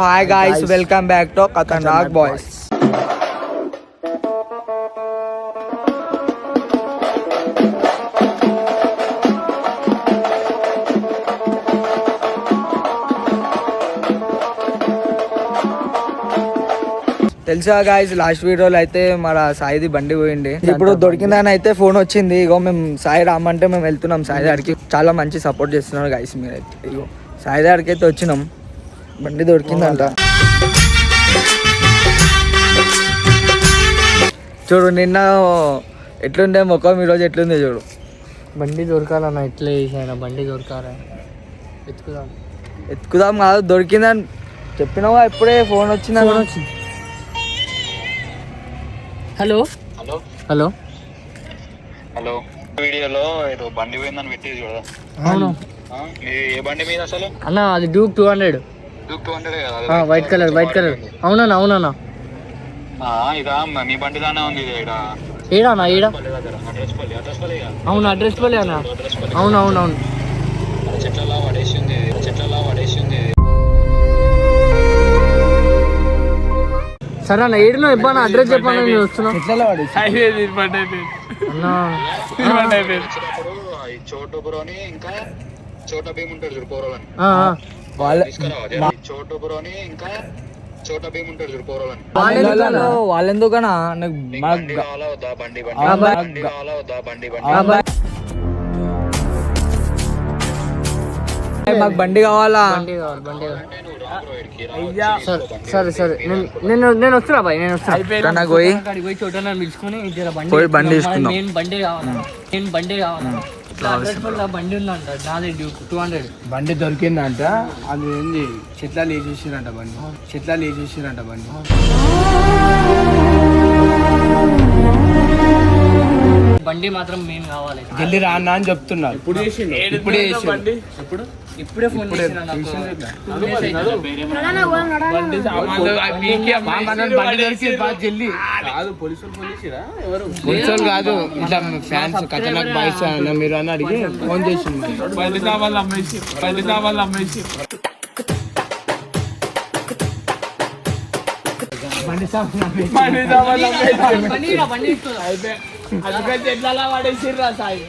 Hi guys, welcome back to Khatanak Boys. తెలుసా guys, last వీడియోలో అయితే మన సాయిది బండి పోయింది. ఇప్పుడు దొరికిందని అయితే ఫోన్ వచ్చింది. ఇగో మేము సాయి రామంటే మేము వెళ్తున్నాం సాయి దగ్గరికి. చాలా మంచి సపోర్ట్ చేస్తున్నారు గాయస్ మీరైతే. ఇగో సాయి దగ్గరికి అయితే వచ్చినాం, బండి దొరికిందంట. చూడు నిన్న ఎట్లుండే ముఖం, ఈరోజు ఎట్లుంది చూడు. బండి దొరకాలన్నా, ఎట్లా చేసాను బండి దొరకాలి. ఎత్తుకుదాం కాదు, దొరికిందని చెప్పినావా? ఇప్పుడే ఫోన్ వచ్చింది. హలో హలో హలో హలో వీడియోలో ఏదో బండి పోయిందని పెట్టేది చూడదా? అవును ఏ బండి మీద అసలు? అన్న అది డ్యూక్ 200 కదా, వైట్ కలర్ అవునన్నా అవునన్నా. ఇదా మీ బండి దానే ఉంది ఇది. ఏడానా ఏడా? అడ్రస్ పల్లి అవును, అడ్రస్ పల్లె అన్న. అవును అవును అవును, చెట్లలో పడేసింది. సరే అన్న, ఏడునో ఇవ్వనా అడ్రస్ చెప్పాను, నేను వస్తున్నా. చోటోపురోని ఇంకా చోటా భీమ్ ఉంటాడు చూడు పౌరలని. చోటోపురోని ఇంకా చోటా భీమ్ ఉంటాడు చూడు పౌరలని. వాళ్ళెందుకనా బండి కావాలా వద్దా? బండి కావాలా వద్దా? బండి మాకు బండి కావాలా? సరే సరే, నేను వస్తున్నా బాయ్, నేను వస్తున్నా. పోయి చోటా పిలుచుకొని బండి తీసుకుందాం. నేను బండి కావాలా. బండి ఉందంట, నాది డ్యూక్ 200. బండి దొరికిందంట. అది ఏంది, చెట్లలో వేసేసిరంట బండి. బండి మాత్రం మెయిన్ కావాలి. జల్దీ రా అన్న అని చెప్తున్నారు. ఇప్పుడే ఫోన్ పోలీసులు కాదు, ఇట్లా ఫ్యాన్స్ ఖతర్నాక్ బాయ్స్ మీరు అని అడిగి ఫోన్ చేసింది. బండి అమ్మేసి చెట్ల పడేసిర్రా సాయి.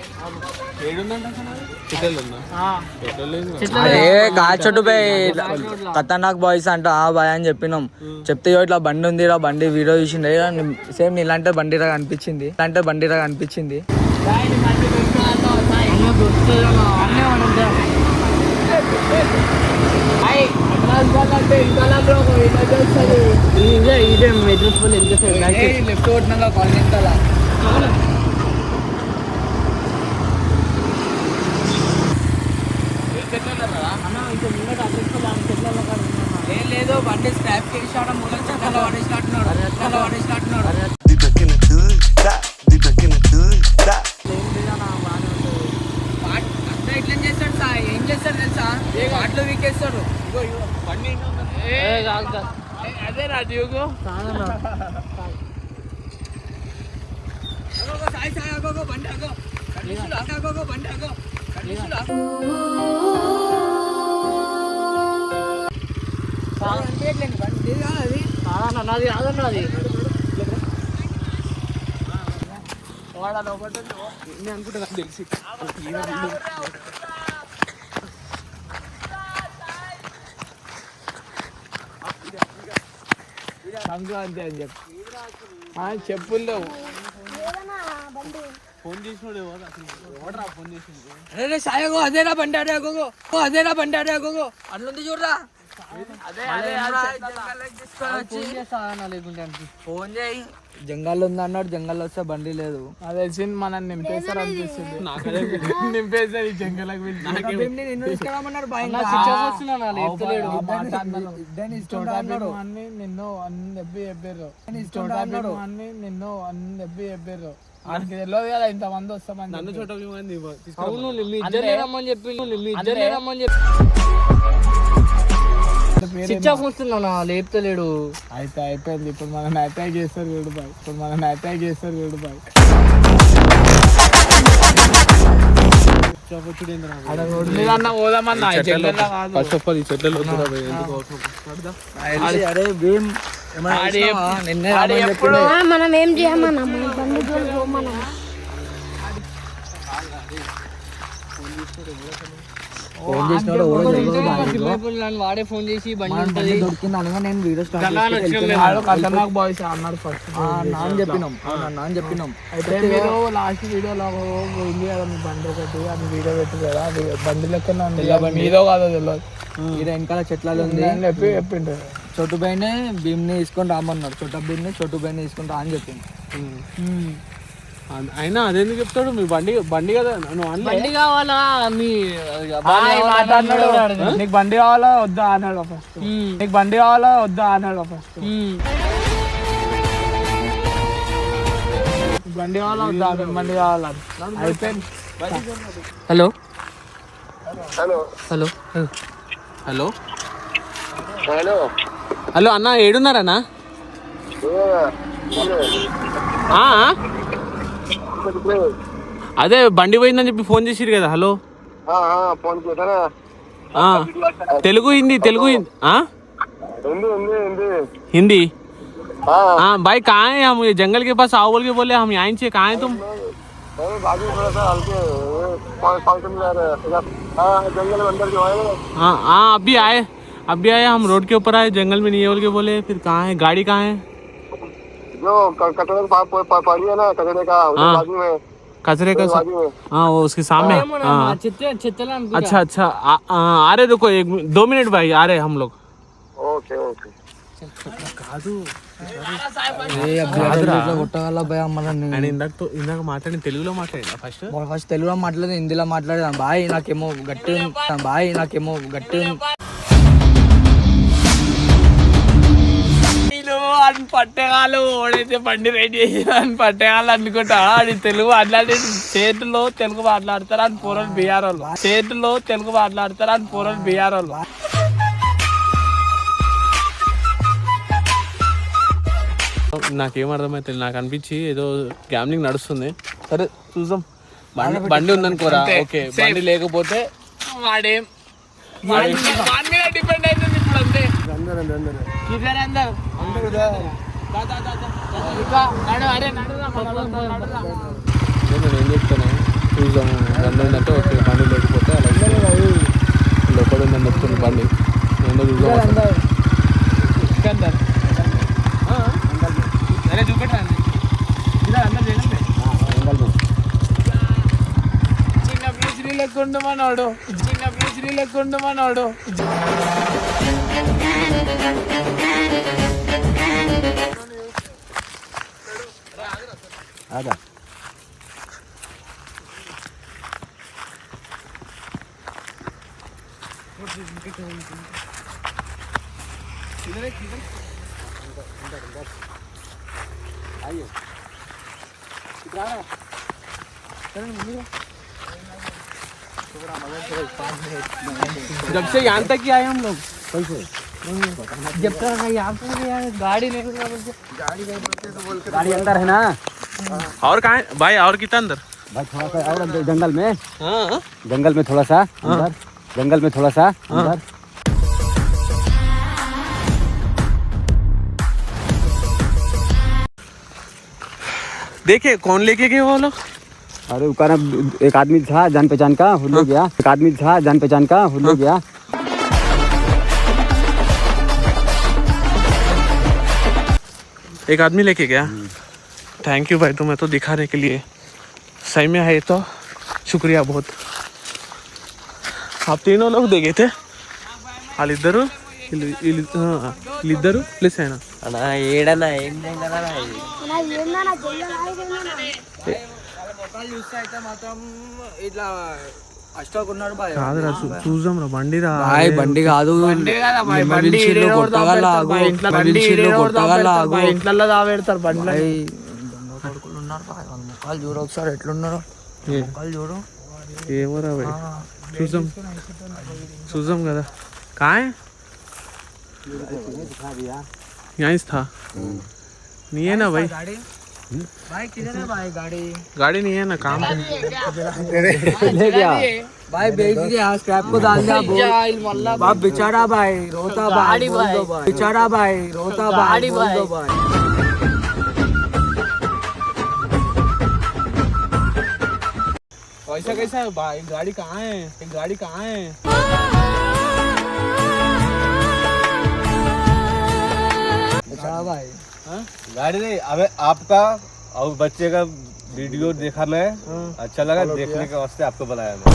అదే గాచోటు బై ఖతర్నాక్ బాయ్స్ అంట. ఆ బాయ్ అని చెప్పినాం. చెప్తే ఇట్లా బండి ఉంది రా, బండి వీడియో చూసిండే. సేమ్ ఇలాంటి బండిరా అనిపించింది. లెఫ్ట్ కొట్టినాక కాలనీ లేదు, బండి స్క్రాప్ చేసాడు. మూలం చెట్లలో పడేసినట్టున్నాడు. ఇట్లా చేస్తాడు సార్, ఏం చేస్తాడు తెలుసా? వాటిలో వీకేస్తాడు. అదే నా డ్యూకు. సాయి అగో బండి అగో బండి అగో. నాది కాదన్నా, అది అనుకుంటా తెలిసి సంక్రాంతి అని చెప్పి చెప్పుల్లో ఫోన్ చేసినాడు. ఎవడరా ఫోన్ చేసింది? అరే సాయగో, అదేనా బండి అగో అట్లుంది చూడరా. ఫోన్ చేయి. జంగాల్లో ఉంది అన్నాడు. జంగాల్లో వస్తే బండి లేదు. అది తెలిసింది, మనం నింపేస్తారు అనిపిస్తుంది. నింపేస్తారు ఈ జంగలకు. నిన్ను చెప్పారు. మనకి తెలియదు కదా ఇంతమంది వస్తామని. నన్ను చోట స్విచ్ ఆఫ్ వస్తున్నా, లేపుతలేడు. అయితే అయిపోయింది. ఇప్పుడు మనం అటాక్ చేస్తారు వీడు బాయ్. పోదామన్నా ఫస్ట్ ఆఫ్ ఆల్ ఈ చెట్లలో వద్దురా భయ్, ఎందుకు అవసరం? అరే భీమ్ నిన్నే మనం ఏం చేయమన్నా మన బండి జోలికి పోమన్నా ఫోన్ చేసినాడు వాడే ఫోన్ చేసి బండి ఉంటుంది దొరికింది అనగా నేను వీడియో ఖతర్నాక్ బాయ్స్ అన్నాడు ఫస్ట్ నాన్న చెప్పినాం నాన్న చెప్పినాం అయితే మీరు లాస్ట్ వీడియోలో పోయింది కదా మీ బండి ఒకటి అది వీడియో పెట్టి కదా అది బండి లెక్కనే ఉంది మీదో కాదో తెలియదు ఈడ వెనకాల చెట్లలో ఉంది అని చెప్పిండు చోటు బైనే భీమ్ని తీసుకొని రామన్నాడు చోట భీమ్ని చోటు బైని తీసుకొని రా అని చెప్పింది అయినా అదెందుకు చెప్తాడు? మీ బండి కదా నువ్వు అనలే? బండి కావాలా మీ మాట్లాడినాడు నీకు బండి కావాలా వద్దా అన్నాడు ఫస్ట్ నీకు బండి కావాలా వద్దా అన్నాడు ఫస్ట్ బండి కావాలా వద్దా బండి కావాలా అయిపోయింది. Hello hello hello hello hello hello అన్న, ఏడున్నారన్నా? అదే బండి పోయిందని చెప్పి ఫోన్ చేసిరు కదా. హలో फोन किया था ना తెలుగు హిందీ हिंदी हाँ भाई कहाँ है? हम ये जंगल के पास आओ बोल के बोले, हम यहाँ से कहाँ है तुम? बाजू थोड़ा सा हल्के फंक्शन में जंगल में अंदर जो है हाँ हाँ अभी आए हम रोड के ऊपर आए, जंगल में नहीं है बोल के बोले। फिर कहाँ है गाड़ी? कहाँ है? जो कचरे का पड़ी है ना, कचरे का बाजू में कचरे का हाँ वो उसके सामने हाँ। अच्छा अच्छा आ रहे, रुको 2 मिनट भाई, आ रहे हम लोग। ओके ओके కొట్టగల భయ మనల్ని ఆయన ఇందాక మాట్లాడిన తెలుగులో మాట్లాడినా ఫస్ట్ తెలుగులో మాట్లాడేది హిందీలో మాట్లాడేదాం బాయ్ నాకేమో గట్టి అని పట్టేగాలు ఓడైతే బండి రెడీ చేసి అని పట్టేగాలు అనుకుంటా. అది తెలుగు మాట్లాడి చేతుల్లో తెలుగు మాట్లాడతారు అని పూర్వం బీఆర్ వాళ్ళు, చేతుల్లో తెలుగు మాట్లాడతారు అని పూర్వం బీఆర్ వాళ్ళు. నాకేం అర్థమైతే నాకు అనిపించి ఏదో గ్యామ్లింగ్ నడుస్తుంది. సరే చూద్దాం. బండి ఉందనుకోరా ఓకే, బండి లేకపోతే వాడేం వాడి మీద డిపెండ్ అవుతుంది ఇప్పుడు అంతే. కిదర్ అందరు నేను ఏం చెప్తాను, చూద్దాం. బండి ఉందంటే ఓకే, బండి లేకపోతే అలా లోపల ఉందని చెప్తుంది బండి. నేను చూద్దాం. అరే చూపెట్టండి చిన్న బ్రూస్లీ లెక్కుండు మనోడు, చిన్న బ్రూస్లీ లెక్కుండు మనోడు. जब से यहाँ तक ही आए हम लोग। जब तक गाड़ी नहीं गाड़ी अंदर है ना और कहाँ है भाई? और कितना अंदर? भाई थोड़ा सा और अंदर जंगल में हाँ जंगल में थोड़ा सा अंदर जंगल में थोड़ा सा अंदर देखिए कौन लेके गए वो लोग? अरे उकारा एक आदमी था जान पहचान का भूल गया, एक आदमी था जान पहचान का भूल गया। एक आदमी लेके गया। थैंक यू भाई, तुम्हें तो दिखाने के लिए। सही में है तो शुक्रिया बहुत। आप तीनों लोग देखे थे? వాళ్ళిద్దరు వీళ్ళిద్దరు ప్లస్ అయినా ఏడనా కాదురా చూద్దాం రా బండి రా బండి కాదు ఇంట్లో తాగెడతారు బండ్లు. ముఖాలు చూడు ఒకసారి ఎట్లున్నారు, ముఖాలు చూడు. ఏమోరా భాయ్, చూద్దాం కదా. कहाँ है? यहाँ था नहीं है ना भाई? भाई किधर है भाई गाड़ी? गाड़ी नहीं है ना, काम पे। भाई बेच दिया, स्क्रैप को डाल दिया। बाप बेचारा भाई रोता भाई, बोल दो भाई बेचारा भाई रोता भाई, बोल दो भाई। ऐसा कैसा है भाई? गाड़ी कहाँ है? गाड़ी कहाँ है? बेचारा भाई। गाड़ी नहीं, अबे आपका और बच्चे का वीडियो देखा मैं, अच्छा लगा, देखने के वास्ते आपको बुलाया मैं।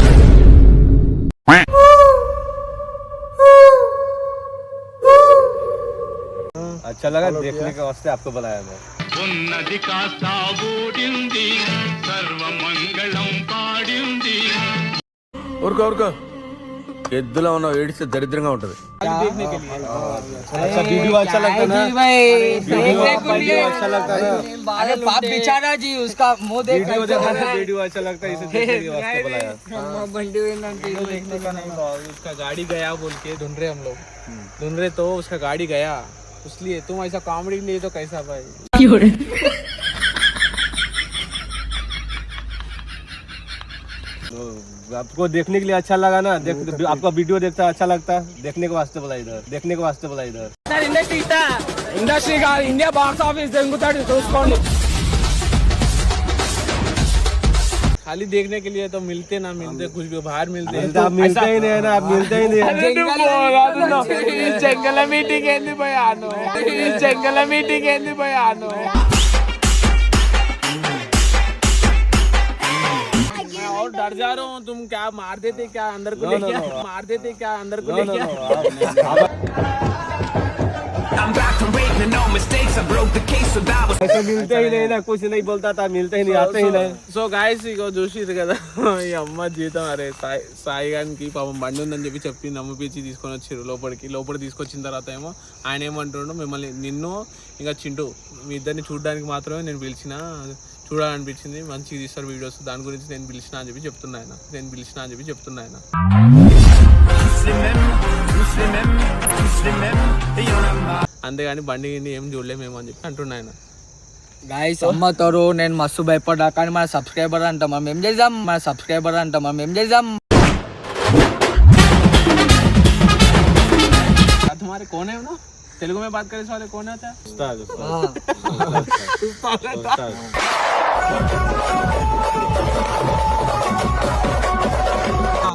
अच्छा लगा, देखने के वास्ते आपको बुलाया मैं। ఊరుకో ఎద్దులో ఉన్న ఏడిస్తే దరిద్రంగా ఉంటది. अच्छा वीडियो अच्छा लगता है ना? वीडियो अच्छा लगता है ना? अरे बाप बेचारा जी, उसका मुंह देख वीडियो अच्छा लगता है, इसे देखने के वास्ते बुलाया। उसका गाड़ी गया बोल के ढूंढ रहे हम लोग, ढूंढ रहे तो उसका गाड़ी गया, इसलिए तुम ऐसा कॉमेडी लिए तो कैसा भाई? आपको देखने के लिए अच्छा लगा ना? आपका वीडियो देखता अच्छा लगता है, देखने के वास्ते बुला इधर, देखने के वास्ते बुला इधर। ఇండస్ట్రీ కాదు, ఇండియా బాక్స్ ఆఫీస్ దెంగుతాడు చూసుకోండి. खाली देखने के लिए तो मिलते ना मिलते, कुछ भी बाहर मिलते हैं। आप मिलते ही नहीं है ना, आप मिलते ही नहीं है। జంగల మీటింగ్ ఏంది పోయాను, జంగల మీటింగ్ ఏంది పోయాను. मैं और डर जा रहा हूँ, तुम क्या मार देते क्या अंदर को लेके, मार देते क्या अंदर को लेके. ऐसे मिलते ही नहीं ना, कुछ नहीं बोलता था, मिलते ही नहीं, आते ही नहीं। సో గాయస్ ఇక చూసిరు కదా ఈ అమ్మ జీతం. అరే సాయి గారికి పాపం బండి ఉందని చెప్పి నమ్మిపించి తీసుకొని వచ్చారు లోపలికి తీసుకొచ్చిన తర్వాత ఏమో ఆయన ఏమంటుండో, మిమ్మల్ని నిన్ను ఇంకా చింటూ మీ ఇద్దరిని చూడడానికి మాత్రమే నేను పిలిచిన, చూడాలనిపించింది, మంచిగా తీస్తారు వీడియోస్, దాని గురించి నేను పిలిచిన అని చెప్పి చెప్తున్నా ఆయన. అంతేగాని బండి ఏం చూడలేమేమో అని చెప్పి అంటున్నా ఆయన. గాయ్స్ అమ్మతారు, నేను మస్తు భయపడ్డా, కానీ మన సబ్స్క్రైబర్ అంటాం, మనం ఏం చేద్దాం, तुम्हारे कौन है ना, तेलुगु में बात करे वाले कौन है? उस्ताद,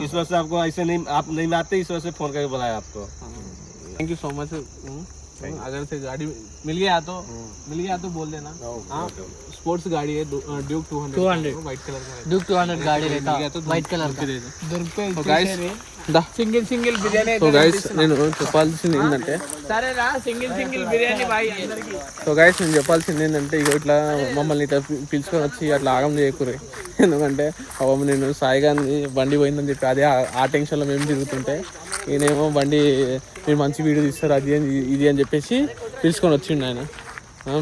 इस वजह से आपको ऐसे नहीं, आप नहीं आते, इस वजह से फोन करके बुलाया आपको। Thank you so much. अगर से गाड़ी मिल गया तो बोल देना. हाँ, स्पोर्ट्स गाड़ी है, ड्यूक 200 व्हाइट कलर का. ड्यूक 200 गाड़ी रहता तो व्हाइट कलर का. సింగిల్ బిర్యానీ. సో గైస్ నేను చెప్పాల్సింది ఏంటంటే, సరేనా, సింగిల్ బిర్యానీ బాయ్ అందరికి. సో గైస్ నేను చెప్పాల్సింది ఏంటంటే, ఇక ఇట్లా మమ్మల్ని ఇట్లా పిలుచుకొని వచ్చి అట్లా ఆగం చేయకూరే. ఎందుకంటే నేను సాయి గారిని బండి పోయిందని చెప్పి అదే ఆ టెన్షన్లో మేము తిరుగుతుంటే, ఈయనేమో బండి మీరు మంచి వీడియో తీస్తారు అది ఇది అని చెప్పేసి పిలుచుకొని వచ్చిండు ఆయన.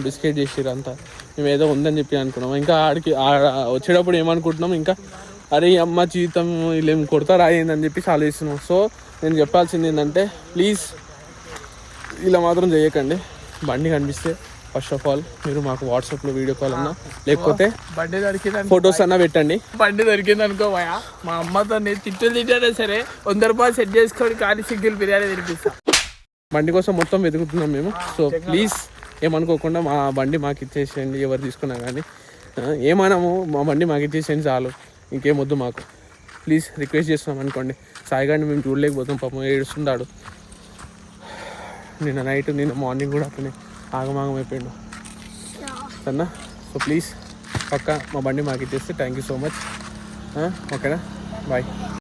బిస్కెట్ చేసిర్రు అంతా, మేము ఏదో ఉందని చెప్పి అనుకున్నాం. ఇంకా ఆడికి వచ్చేటప్పుడు ఏమనుకుంటున్నాం, ఇంకా అరే అమ్మ జీవితం వీళ్ళేం కొడతారా ఏందని చెప్పి ఆలోచిస్తున్నాం. సో నేను చెప్పాల్సింది ఏంటంటే, ప్లీజ్ ఇలా మాత్రం చేయకండి. బండి కనిపిస్తే ఫస్ట్ ఆఫ్ ఆల్ మీరు మాకు వాట్సాప్లో వీడియో కాల్ అన్నా, లేకపోతే బండి దొరికింది, ఫొటోస్ అన్నా పెట్టండి. బండి దొరికింది అనుకో భయ, మా అమ్మతో తిట్టానే సరే 100 రూపాయలు సెట్ చేసుకొని కానీ సింగిల్ బిర్యానీ తినిపిస్తా. బండి కోసం మొత్తం వెతుకుతున్నాం మేము. సో ప్లీజ్ ఏమనుకోకుండా మా బండి మాకు ఇచ్చేసేయండి, ఎవరు తీసుకున్నా కానీ. ఏమన్నాము, మా బండి మాకు ఇచ్చేసేయండి చాలు, ఇంకేం వద్దు మాకు. ప్లీజ్ రిక్వెస్ట్ చేస్తున్నాం అనుకోండి. సాయి గారిని మేము చూడలేకపోతాం, పాపం ఏడుస్తున్నాడు. నిన్న మార్నింగ్ కూడా అతనే ఆగమాగం అయిపోయాడు సన్నా. సో ప్లీజ్ పక్కా మా బండి మాకు ఇచ్చేస్తే థ్యాంక్ యూ సో మచ్. ఓకేనా, బాయ్.